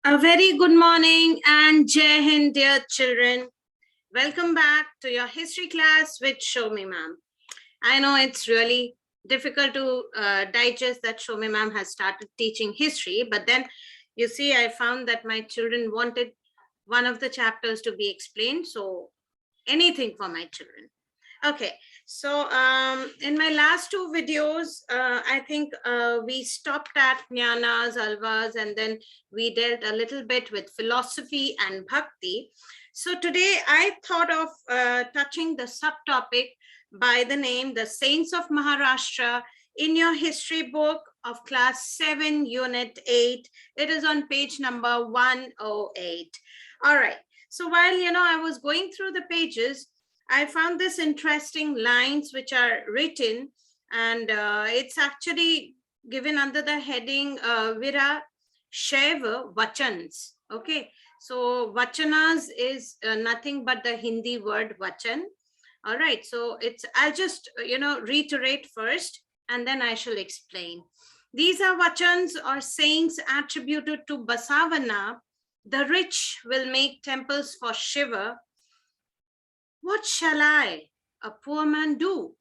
A very good morning and Jai Hind, dear children. Welcome back to your history class with Shomi ma'am. I know it's really difficult to digest that Shomi ma'am has started teaching history, but then you see, I found that my children wanted one of the chapters to be explained. So anything for my children. Okay, so in my last two videos, I think we stopped at jnanas, alvas, and then we dealt a little bit with philosophy and bhakti. So today I thought of touching the subtopic by the name the Saints of Maharashtra in your history book of class 7, unit 8. It is on page number 108. All right. So while, I was going through the pages, I found this interesting lines which are written, and it's actually given under the heading Vira Shaiva Vachans. Okay, so Vachanas is nothing but the Hindi word Vachan. All right, so I'll just, reiterate first, and then I shall explain. These are Vachans or sayings attributed to Basavana. The rich will make temples for Shiva. What shall I, a poor man, do?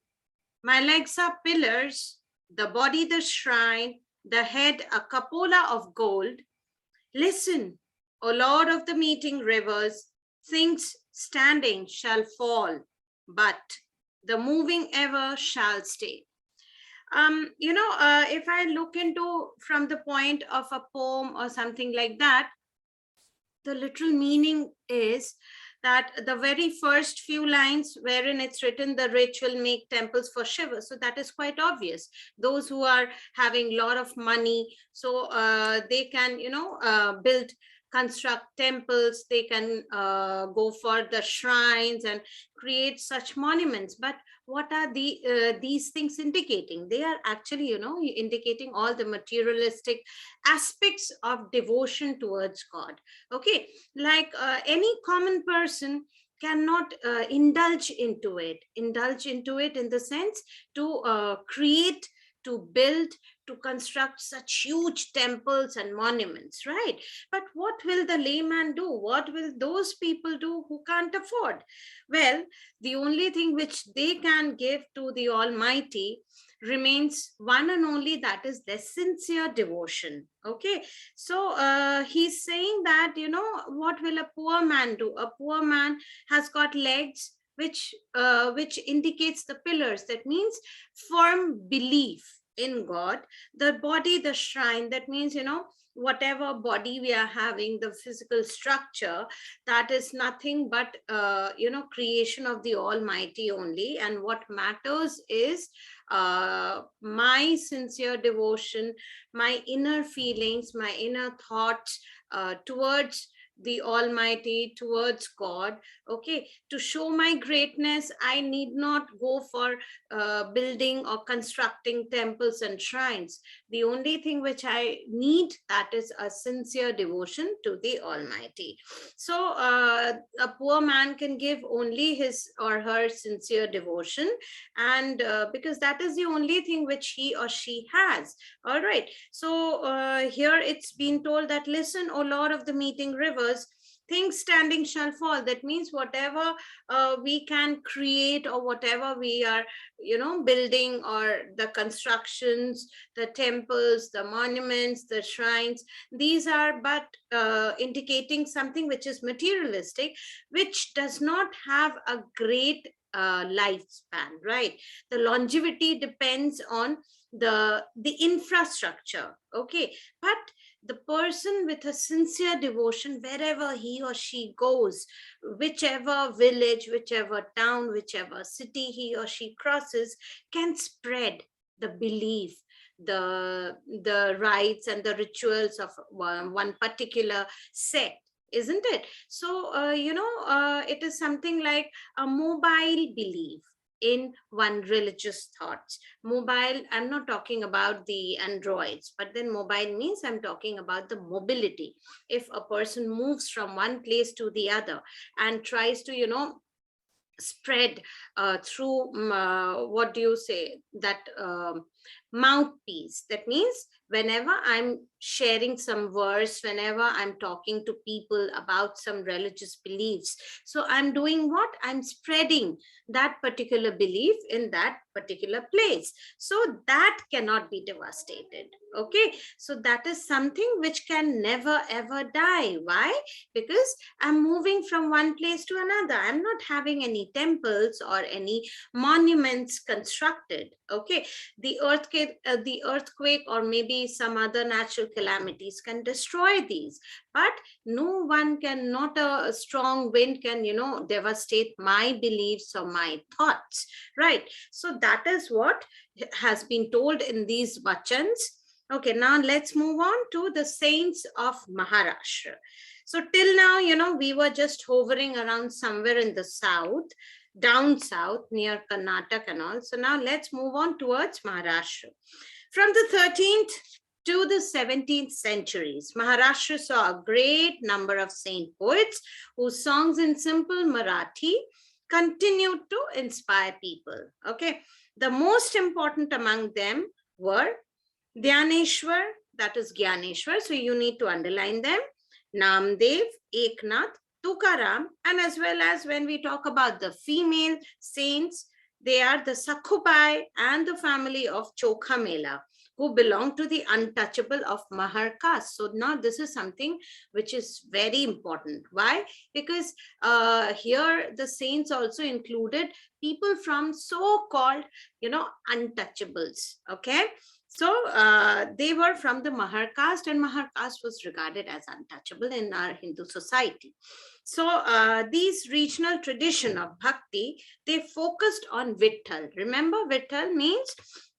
My legs are pillars, the body the shrine, the head a cupola of gold. Listen, O Lord of the meeting rivers, things standing shall fall, but the moving ever shall stay. If I look into from the point of a poem or something like that, the literal meaning is that the very first few lines wherein it's written, the rich will make temples for Shiva. So that is quite obvious. Those who are having a lot of money, so they can, construct temples, they can go for the shrines and create such monuments. But what are these things indicating? They are actually, indicating all the materialistic aspects of devotion towards God. Okay, like any common person cannot indulge into it in the sense to create, to build, to construct such huge temples and monuments, right? But what will the layman do? What will those people do who can't afford? Well, the only thing which they can give to the Almighty remains one and only, that is their sincere devotion. Okay, so he's saying that, what will a poor man do? A poor man has got legs which indicates the pillars. That means firm belief in God. The body, the shrine, that means, whatever body we are having, the physical structure, that is nothing but creation of the Almighty only. And what matters is my sincere devotion, my inner feelings, my inner thoughts towards the Almighty, towards God. Okay, to show my greatness, I need not go for building or constructing temples and shrines. The only thing which I need, that is a sincere devotion to the Almighty. So a poor man can give only his or her sincere devotion, and because that is the only thing which he or she has. All right, so here it's been told that, listen, O Lord of the meeting rivers, things standing shall fall. That means whatever we can create, or whatever we are, building, or the constructions, the temples, the monuments, the shrines, these are but indicating something which is materialistic, which does not have a great lifespan, right? The longevity depends on the infrastructure. Okay, but the person with a sincere devotion, wherever he or she goes, whichever village, whichever town, whichever city he or she crosses, can spread the belief, the rites and the rituals of one particular sect, isn't it? So it is something like a mobile belief in one religious thoughts. Mobile, I'm not talking about the androids, but then mobile means I'm talking about the mobility. If a person moves from one place to the other and tries to spread through what do you say, that mouthpiece. That means whenever I'm sharing some verse, whenever I'm talking to people about some religious beliefs, so I'm doing what? I'm spreading that particular belief in that particular place. So that cannot be devastated. Okay, so that is something which can never ever die. Why? Because I'm moving from one place to another. I'm not having any temples or any monuments constructed. Okay, the earthquake or maybe some other natural calamities can destroy these, but no one can, not a strong wind can, devastate my beliefs or my thoughts, right? So that is what has been told in these vachans. Okay, now let's move on to the saints of Maharashtra. So till now, we were just hovering around somewhere in the south, down south near Karnataka and all. So now let's move on towards Maharashtra. From the 13th to the 17th centuries, Maharashtra saw a great number of saint poets whose songs in simple Marathi continued to inspire people. Okay, the most important among them were Dhyaneshwar, that is Gyaneshwar, so you need to underline them, Namdev, Eknath, Tukaram, and as well as when we talk about the female saints, they are the Sakhubai and the family of Chokhamela, who belong to the untouchable of Mahar caste. So now this is something which is very important. Why? Because here the saints also included people from so-called, untouchables. Okay. So they were from the Mahar caste, and Mahar caste was regarded as untouchable in our Hindu society. So these regional tradition of bhakti, they focused on Vitthal. Remember, Vitthal means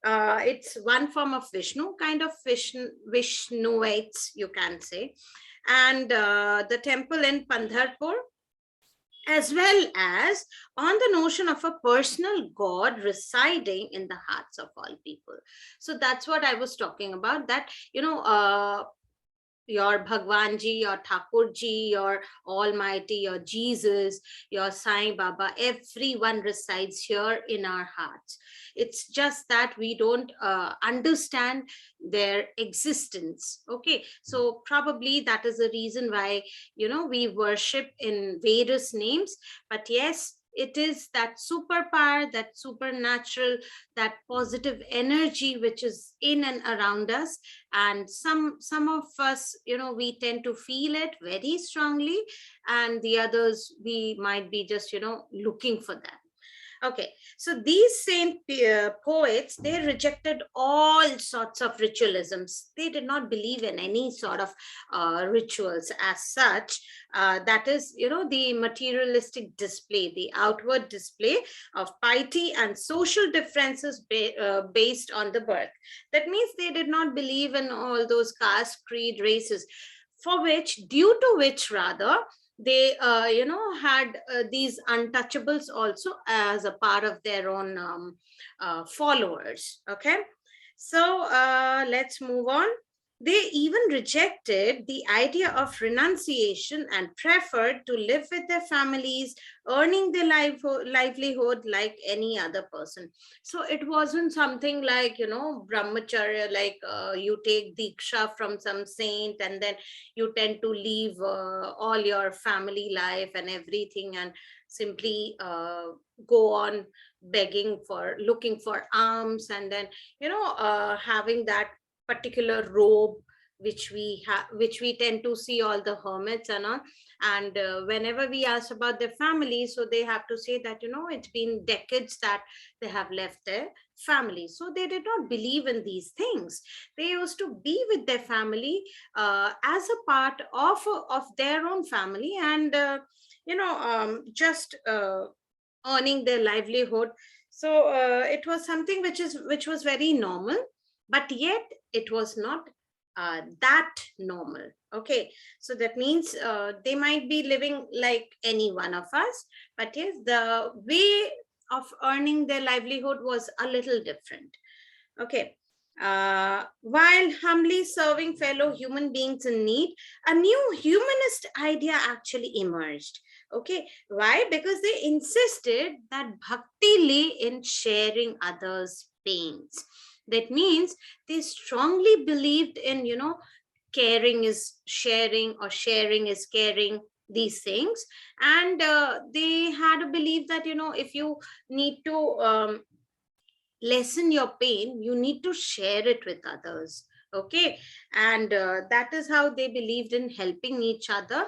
it's one form of Vishnu, kind of Vishnuites, you can say. And the temple in Pandharpur, as well as on the notion of a personal God residing in the hearts of all people. So that's what I was talking about, that, your Bhagwanji, your Thakurji, your Almighty, your Jesus, your Sai Baba, everyone resides here in our hearts. It's just that we don't understand their existence. Okay, so probably that is the reason why, we worship in various names. But yes, it is that superpower, that supernatural, that positive energy which is in and around us. And some of us, we tend to feel it very strongly, and the others, we might be just, looking for that. Okay, so these saint poets, they rejected all sorts of ritualisms. They did not believe in any sort of rituals as such. That is, the materialistic display, the outward display of piety and social differences based on the birth. That means they did not believe in all those caste, creed, races, due to which rather, they had these untouchables also as a part of their own followers. Okay, so let's move on. They even rejected the idea of renunciation and preferred to live with their families, earning their livelihood like any other person. So it wasn't something like, brahmacharya, like you take diksha from some saint and then you tend to leave all your family life and everything and simply go on begging for, looking for alms, and then, having that particular robe which we tend to see all the hermits and all. And whenever we ask about their family, so they have to say that, it's been decades that they have left their family. So they did not believe in these things. They used to be with their family as a part of their own family, and just earning their livelihood. So it was something which was very normal, but yet it was not that normal. Okay, so that means they might be living like any one of us, but yes, the way of earning their livelihood was a little different. Okay, while humbly serving fellow human beings in need, a new humanist idea actually emerged. Okay, why? Because they insisted that bhakti lay in sharing others' pains. That means they strongly believed in, caring is sharing or sharing is caring, these things. And they had a belief that, if you need to lessen your pain, you need to share it with others. Okay, and that is how they believed in helping each other.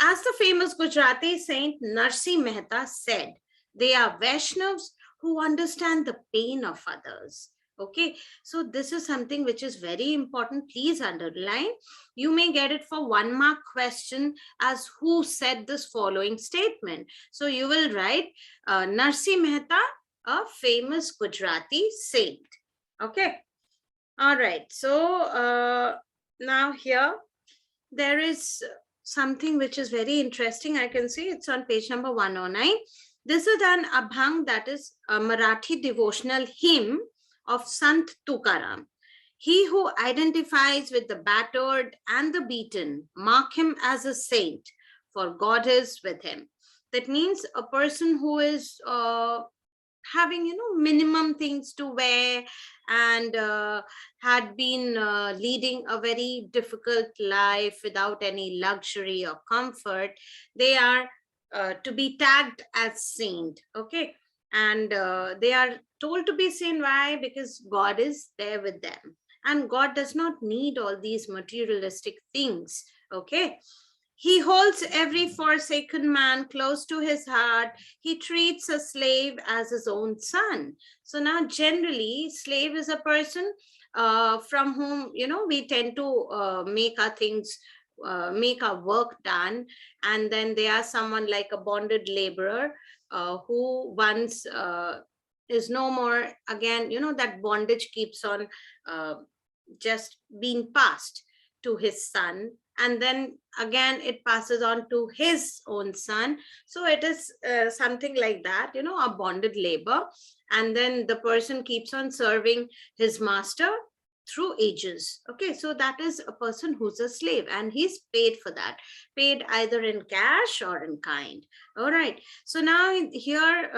As the famous Gujarati saint Narsi Mehta said, they are Vaishnavas who understand the pain of others. Okay, so this is something which is very important. Please underline. You may get it for 1 mark question as who said this following statement. So you will write Narsi Mehta, a famous Gujarati saint. Okay. All right. So now here there is something which is very interesting. I can see it's on page number 109. This is an abhang, that is a Marathi devotional hymn of Sant Tukaram. He who identifies with the battered and the beaten, mark him as a saint, for God is with him. That means a person who is having minimum things to wear, and had been leading a very difficult life without any luxury or comfort, they are to be tagged as saint. Okay, and they are told to be saint. Why? Because God is there with them, and God does not need all these materialistic things. Okay, he holds every forsaken man close to his heart. He treats a slave as his own son. So now, generally, slave is a person from whom we tend to make our things, make our work done, and then they are someone like a bonded laborer who once is no more. Again, that bondage keeps on just being passed to his son, and then again it passes on to his own son. So it is something like that, a bonded labor, and then the person keeps on serving his master through ages. Okay, so that is a person who's a slave, and he's paid for that, paid either in cash or in kind. All right, so now here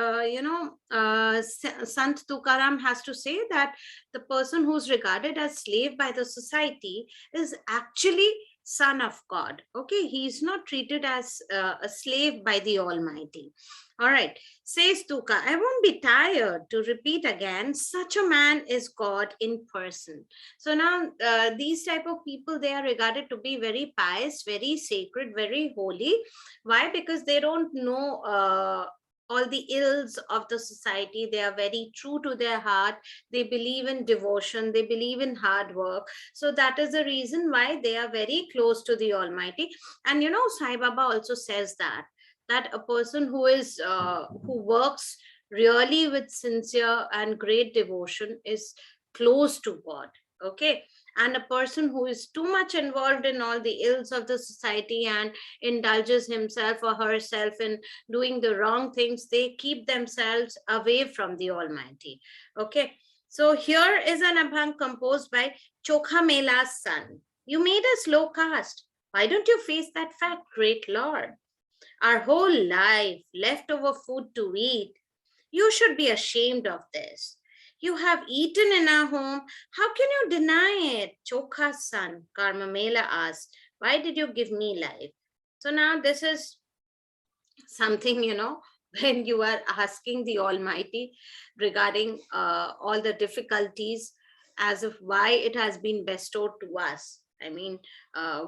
Sant Tukaram has to say that the person who's regarded as slave by the society is actually son of God. Okay, he is not treated as a slave by the Almighty. All right, says Tuka, I won't be tired to repeat again, such a man is God in person. So now these type of people, they are regarded to be very pious, very sacred, very holy. Why? Because they don't know all the ills of the society. They are very true to their heart. They believe in devotion. They believe in hard work. So that is the reason why they are very close to the Almighty. And Sai Baba also says that a person who works really with sincere and great devotion is close to God. Okay, and a person who is too much involved in all the ills of the society and indulges himself or herself in doing the wrong things, they keep themselves away from the Almighty. Okay, so here is an abhang composed by Chokha Mela's son. You made us low caste. Why don't you face that fact, great Lord? Our whole life, leftover food to eat. You should be ashamed of this. You have eaten in our home. How can you deny it? Chokha's son, Karmamela asked, why did you give me life? So now this is something, when you are asking the Almighty regarding all the difficulties, as of why it has been bestowed to us. I mean,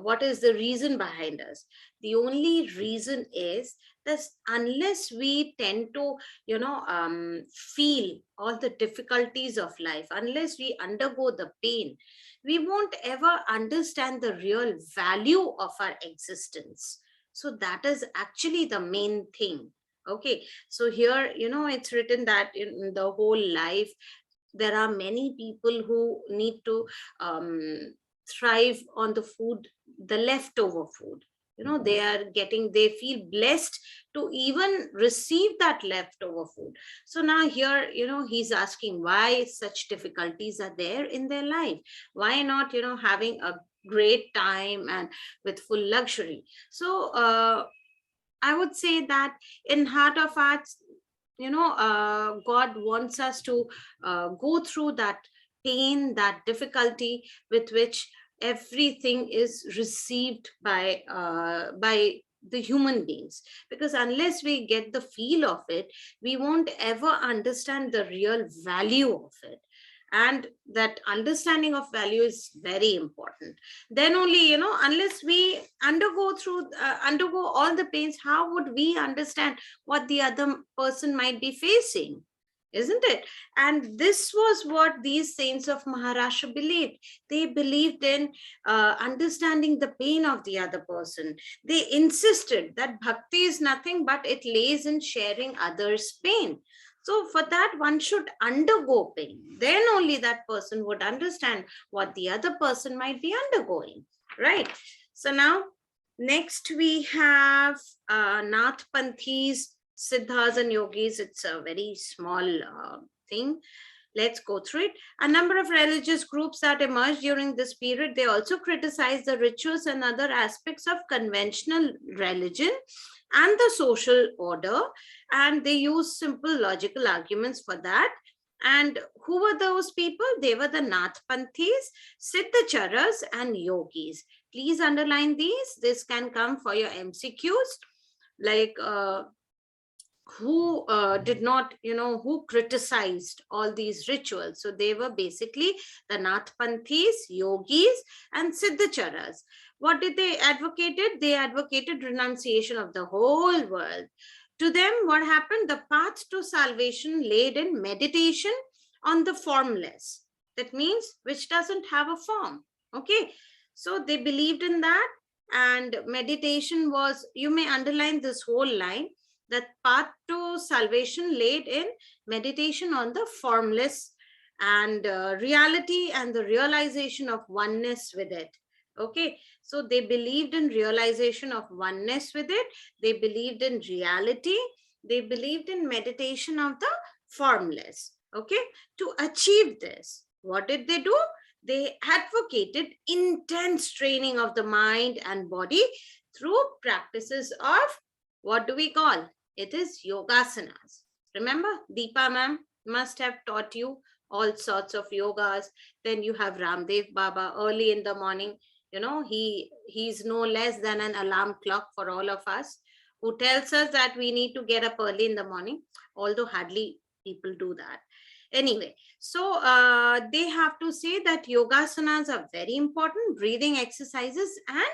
what is the reason behind us? The only reason is that unless we tend to, feel all the difficulties of life, unless we undergo the pain, we won't ever understand the real value of our existence. So that is actually the main thing. Okay, so here, it's written that in the whole life, there are many people who need to thrive on the food, the leftover food. They feel blessed to even receive that leftover food. So now here, he's asking why such difficulties are there in their life. Why not, having a great time and with full luxury? So I would say that in heart of hearts, God wants us to go through that pain, that difficulty with which everything is received by the human beings, because unless we get the feel of it, we won't ever understand the real value of it. And that understanding of value is very important. Then only, unless we undergo all the pains, how would we understand what the other person might be facing, isn't it? And this was what these saints of Maharashtra believed. They believed in understanding the pain of the other person. They insisted that bhakti is nothing but it lays in sharing others' pain. So for that, one should undergo pain. Then only that person would understand what the other person might be undergoing, right? So now, next we have Nath Panthis, Siddhas and Yogis. It's a very small thing. Let's go through it. A number of religious groups that emerged during this period, they also criticized the rituals and other aspects of conventional religion and the social order, and they use simple logical arguments for that. And who were those people? They were the Nath Panthis, Siddhacharas, and Yogis. Please underline these. This can come for your MCQs, like who did not, who criticized all these rituals. So they were basically the Nath Panthis, Yogis, and Siddhacharas. What did they advocated? They advocated renunciation of the whole world. To them, what happened? The path to salvation laid in meditation on the formless. That means which doesn't have a form. Okay. So they believed in that. And meditation was, you may underline this whole line, that path to salvation laid in meditation on the formless and reality and the realization of oneness with it. Okay, so they believed in realization of oneness with it. They believed in reality. They believed in meditation of the formless. Okay, to achieve this, what did they do? They advocated intense training of the mind and body through practices of, what do we call? It is Yogasanas. Remember, Deepa ma'am must have taught you all sorts of yogas. Then you have Ramdev Baba early in the morning. He's no less than an alarm clock for all of us, who tells us that we need to get up early in the morning, although hardly people do that. Anyway, so they have to say that yogasanas are very important, breathing exercises and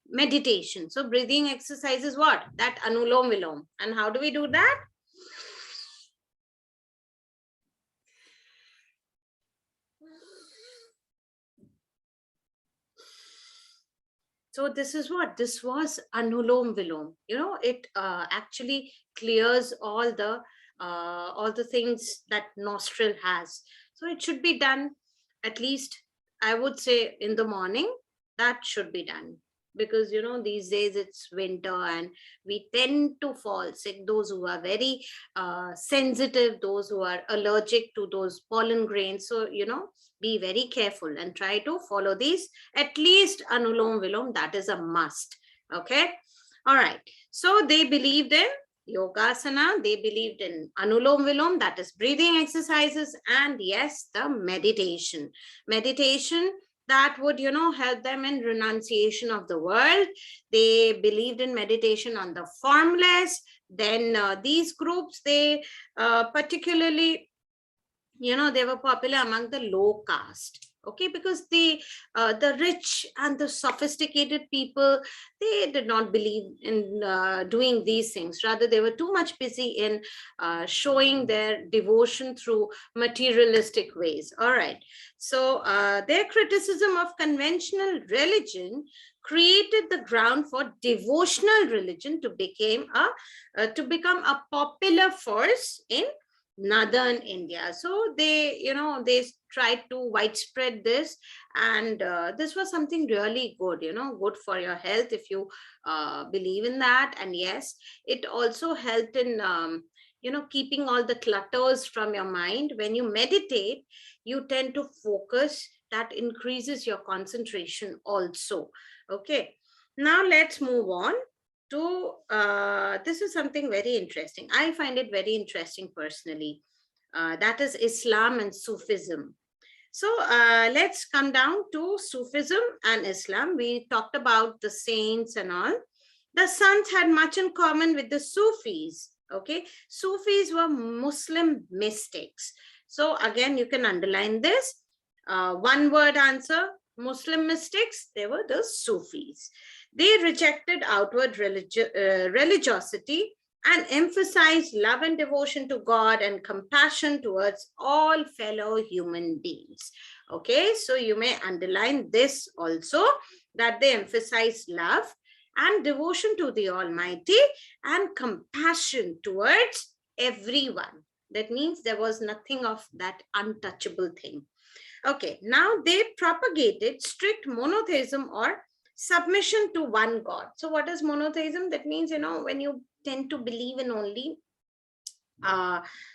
meditation. So breathing exercise is what? That Anulom Vilom. And how do we do that? So this is what? This was Anulom Vilom. It actually clears all the things that nostril has. So it should be done at least, I would say, in the morning. That should be done, because these days it's winter and we tend to fall sick. Those who are very sensitive, those who are allergic to those pollen grains. So be very careful and try to follow these, at least Anulom Vilom. That is a must. Okay, all right. So they believed in Yogasana, they believed in Anulom Vilom, that is breathing exercises, and yes, the meditation that would help them in renunciation of the world. They believed in meditation on the formless. Then these groups, they particularly, they were popular among the low caste. Okay, because the rich and the sophisticated people, they did not believe in doing these things. Rather, they were too much busy in showing their devotion through materialistic ways. All right. So their criticism of conventional religion created the ground for devotional religion to become a popular force in northern India. So they tried to widespread this, and this was something really good, good for your health if you believe in that. And yes, it also helped in keeping all the clutters from your mind. When you meditate, you tend to focus. That increases your concentration also. Okay, now let's move on. this is something very interesting. I find it very interesting personally. That is Islam and Sufism. So let's come down to Sufism and Islam. We talked about the saints and all. The sons had much in common with the Sufis. Okay, Sufis were Muslim mystics. So again, you can underline this. One word answer, Muslim mystics, they were the Sufis. They rejected outward religiosity and emphasized love and devotion to God and compassion towards all fellow human beings. Okay, so you may underline this also, that they emphasize love and devotion to the Almighty and compassion towards everyone. That means there was nothing of that untouchable thing. Okay, now they propagated strict monotheism or submission to one God. So what is monotheism? That means, when you tend to believe in only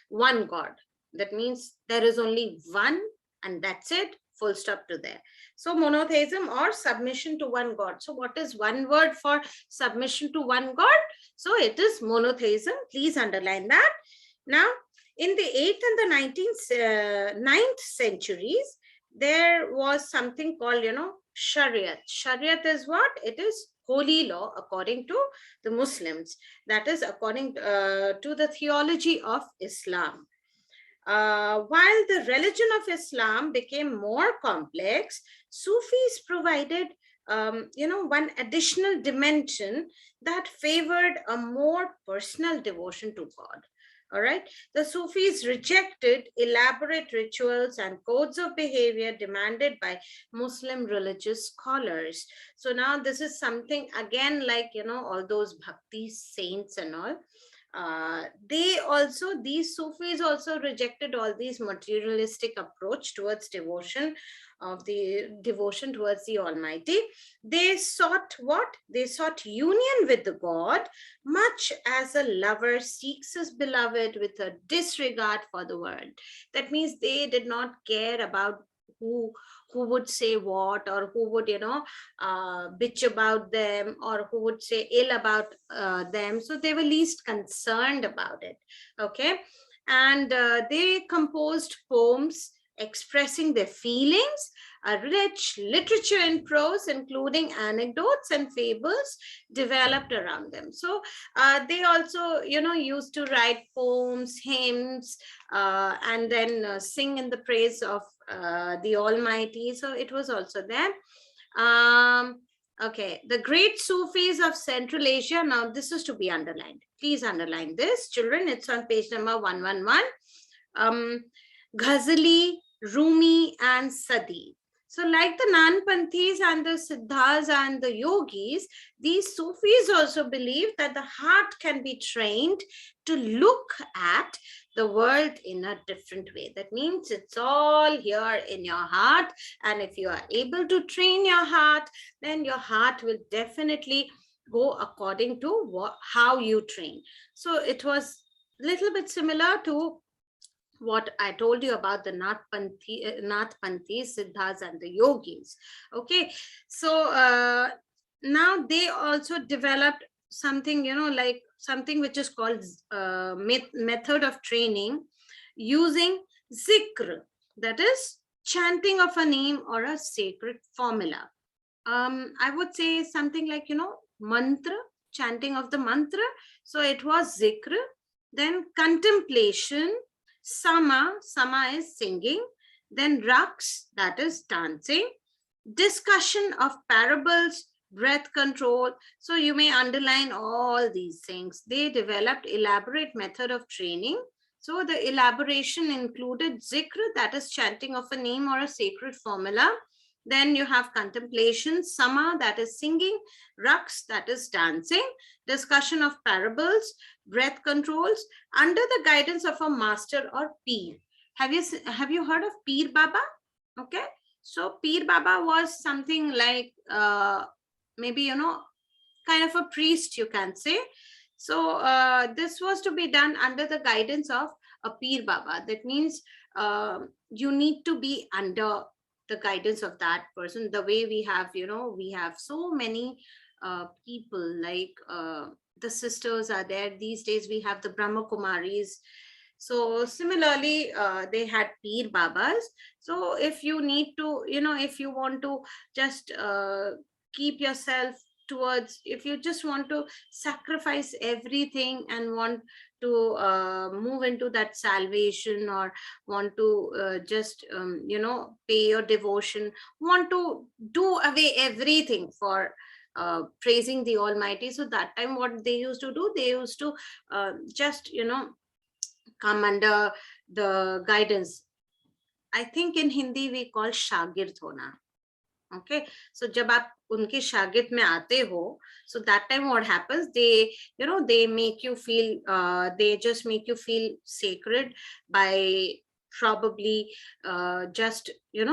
one God. That means there is only one and that's it, full stop to there. So monotheism or submission to one God. So what is one word for submission to one God? So it is monotheism. Please underline that. Now, in the 8th and the 9th centuries, there was something called, Shariat. Shariat is what? It is holy law according to the Muslims. That is according to the theology of Islam. While the religion of Islam became more complex, Sufis provided, one additional dimension that favored a more personal devotion to God. All right. The Sufis rejected elaborate rituals and codes of behavior demanded by Muslim religious scholars. So now this is something again like, all those bhakti saints and all. These Sufis also rejected all these materialistic approach towards devotion towards the Almighty. They sought what? They sought union with the God, much as a lover seeks his beloved with a disregard for the world. That means they did not care about who would say what, or who would bitch about them, or who would say ill about them. So they were least concerned about it. Okay, and they composed poems expressing their feelings, a rich literature in prose, including anecdotes and fables developed around them. So they also, used to write poems, hymns, and then sing in the praise of the Almighty. So it was also there. Okay, the great Sufis of Central Asia. Now this is to be underlined. Please underline this, children. It's on page number 111. Ghazali, Rumi, and Sadi. So like the Nanpanthis and the Siddhas and the Yogis, these Sufis also believe that the heart can be trained to look at the world in a different way. That means it's all here in your heart. And if you are able to train your heart, then your heart will definitely go according to how you train. So it was a little bit similar to what I told you about the Nathpanthis, Siddhas, and the Yogis. Okay, so now they also developed something, like something which is called method of training using zikr, that is chanting of a name or a sacred formula. I would say something like, mantra, chanting of the mantra. So it was zikr, then contemplation, sama is singing, then raqs, that is dancing, discussion of parables, breath control. So you may underline all these things. They developed elaborate method of training. So the elaboration included zikr, that is chanting of a name or a sacred formula. Then you have contemplation, sama, that is singing, raqs, that is dancing, discussion of parables, breath controls, under the guidance of a master or peer. Have you heard of Peer Baba? Okay, so Peer Baba was something like maybe, kind of a priest, you can say. So this was to be done under the guidance of a Peer Baba. That means you need to be under the guidance of that person. The way we have, we have so many people like the sisters are there. These days we have the Brahma Kumaris. So similarly, they had Peer Babas. So if you need to, if you want to just keep yourself towards, if you just want to sacrifice everything and want to move into that salvation, or want to just pay your devotion, want to do away everything for praising the Almighty. So that time what they used to do, they used to just come under the guidance. I think in Hindi we call shagird hona. Okay, so jab aap unke shagird mein aate ho, so that time what happens, they they make you feel, they just make you feel sacred by probably just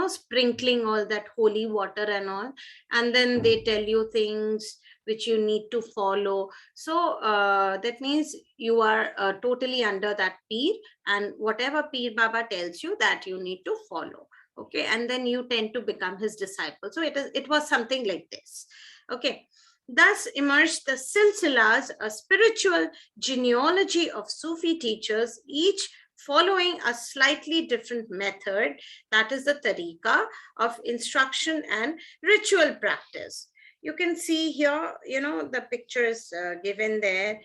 sprinkling all that holy water and all, and then they tell you things which you need to follow. So that means you are totally under that peer, and whatever peer baba tells you, that you need to follow. Okay, and then you tend to become his disciple. So it was something like this. Okay, thus emerged the silsilas, a spiritual genealogy of Sufi teachers, each following a slightly different method, that is the tariqa of instruction and ritual practice. You can see here, the pictures given there.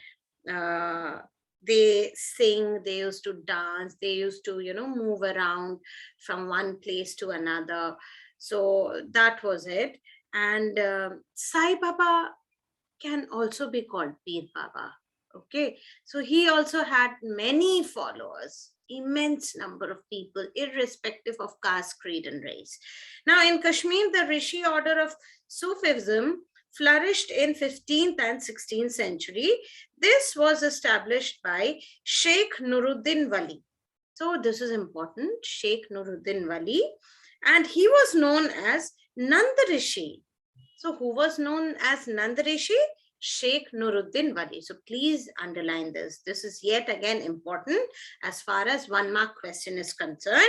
They sing, they used to dance, they used to move around from one place to another. So that was it. And Sai Baba can also be called Peer Baba. Okay, so he also had many followers, immense number of people, irrespective of caste, creed, and race. Now in Kashmir, the Rishi order of Sufism flourished in 15th and 16th century. This was established by Sheikh Nuruddin Wali. So this is important, Sheikh Nuruddin Wali, and he was known as Nand Rishi. So who was known as Nand Rishi? Sheikh Nuruddin Wali. So please underline this. This is yet again important as far as 1 mark question is concerned.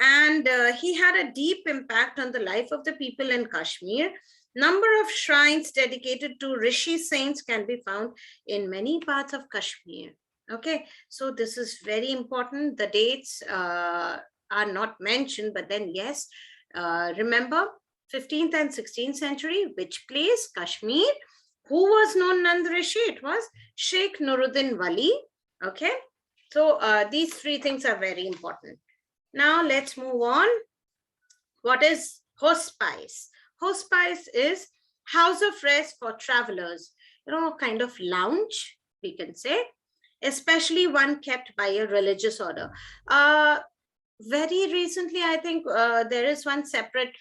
And he had a deep impact on the life of the people in Kashmir. Number of shrines dedicated to Rishi saints can be found in many parts of Kashmir. Okay, so this is very important. The dates are not mentioned, but then yes, remember 15th and 16th century, which place? Kashmir. Who was known Nand Rishi? It was Sheikh Nuruddin Wali. Okay, so these three things are very important. Now let's move on. What is hospice? Hospice is house of rest for travelers, kind of lounge, we can say, especially one kept by a religious order. Very recently, I think there is one separate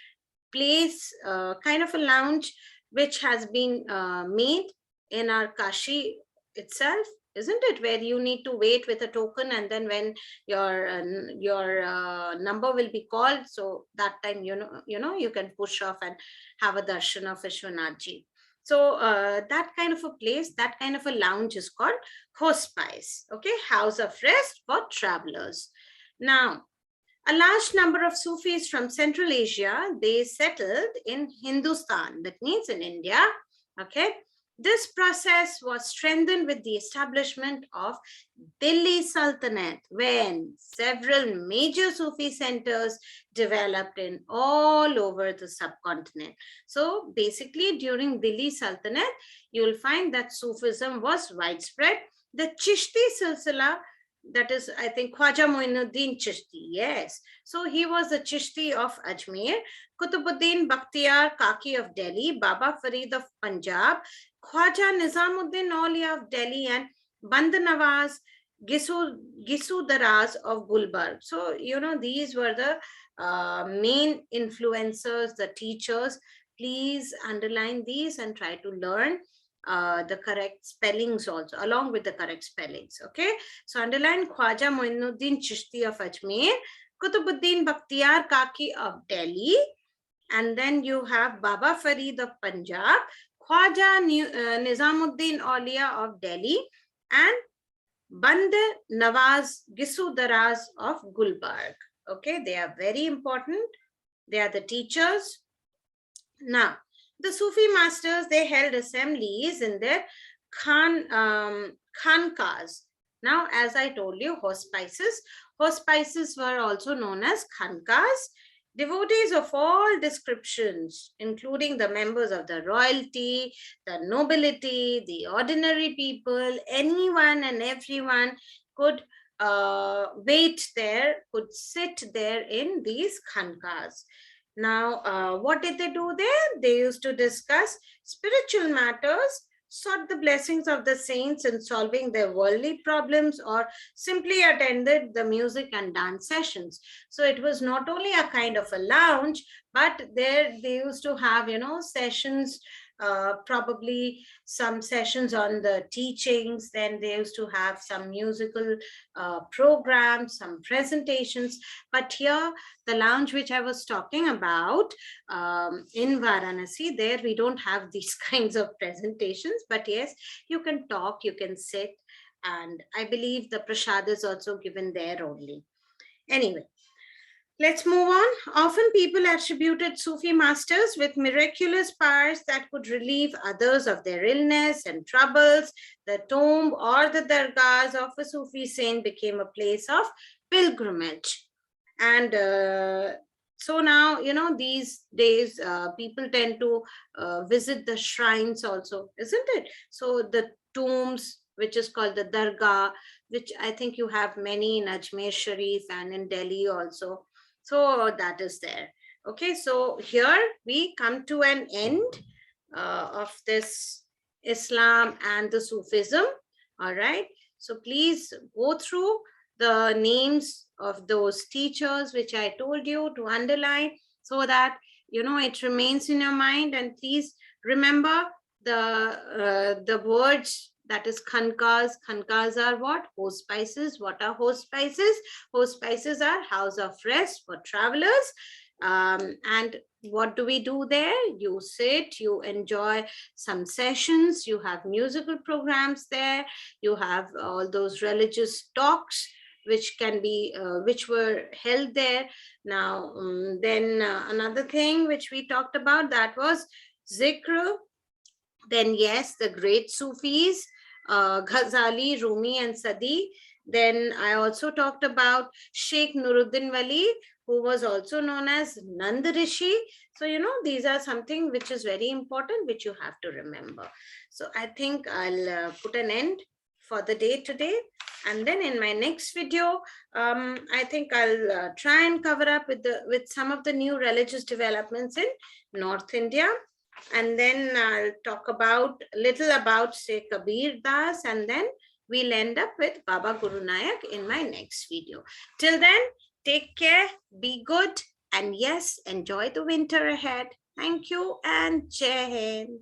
place, kind of a lounge, which has been made in our Kashi itself, isn't it? Where you need to wait with a token, and then when your number will be called, so that time you can push off and have a darshan of Vishwanathji. So that kind of a place, that kind of a lounge is called hospice. Okay, house of rest for travelers. Now, a large number of Sufis from Central Asia, they settled in Hindustan, that means in India. Okay, this process was strengthened with the establishment of Delhi Sultanate, when several major Sufi centers developed in all over the subcontinent. So basically during Delhi Sultanate, you will find that Sufism was widespread. The Chishti Silsila, that is, I think, Khwaja Moinuddin Chishti, yes. So he was the Chishti of Ajmer, Kutubuddin Bakhtiyar Kaki of Delhi, Baba Farid of Punjab, Khwaja Nizamuddin Aulia of Delhi, and Band Nawaz Gisu Daraz of Gulbarg. So, these were the main influencers, the teachers. Please underline these and try to learn the correct spellings also, along with the correct spellings. Okay, so underline Khwaja Moinuddin Chishti of Ajmer, Kutubuddin Bakhtiyar Kaki of Delhi, and then you have Baba Farid of Punjab, Khwaja Nizamuddin Aulia of Delhi, and Band Nawaz Gisu Daraz of Gulbarg. Okay, they are very important. They are the teachers. Now, The Sufi masters, they held assemblies in their khankas. Now, as I told you, hospices were also known as khankas. Devotees of all descriptions, including the members of the royalty, the nobility, the ordinary people, anyone and everyone could wait there, could sit there in these khankas. Now, what did they do there? They used to discuss spiritual matters, sought the blessings of the saints in solving their worldly problems, or simply attended the music and dance sessions. So it was not only a kind of a lounge, but there they used to have, sessions, probably some sessions on the teachings. Then they used to have some musical programs, some presentations. But here, the lounge which I was talking about in Varanasi, there we don't have these kinds of presentations. But yes, you can talk, you can sit, and I believe the prasad is also given there only. Anyway, let's move on. Often people attributed Sufi masters with miraculous powers that could relieve others of their illness and troubles. The tomb or the dargahs of a Sufi saint became a place of pilgrimage. And so now, these days, people tend to visit the shrines also, isn't it? So the tombs, which is called the dargah, which I think you have many in Ajmer Sharif and in Delhi also. So that is there. Okay, so here we come to an end of this Islam and the Sufism. All right. So please go through the names of those teachers which I told you to underline, so that it remains in your mind. And please remember the words, that is khankas. Khankas are what? Hospices. What are hospices? Hospices are house of rest for travelers. And what do we do there? You sit, you enjoy some sessions, you have musical programs there, you have all those religious talks which can be which were held there. Now then another thing which we talked about, that was zikr. Then yes, the great Sufis, Ghazali, Rumi and Sadi. Then I also talked about Sheikh Nuruddin Wali, who was also known as Nand Rishi. So, these are something which is very important, which you have to remember. So I think I'll put an end for the day today. And then in my next video, I think I'll try and cover up with some of the new religious developments in North India. And then I'll talk about little about, say, Kabir Das, and then we'll end up with Baba Guru Nanak in my next video. Till then, take care, be good, and yes, enjoy the winter ahead. Thank you and Jai Hind.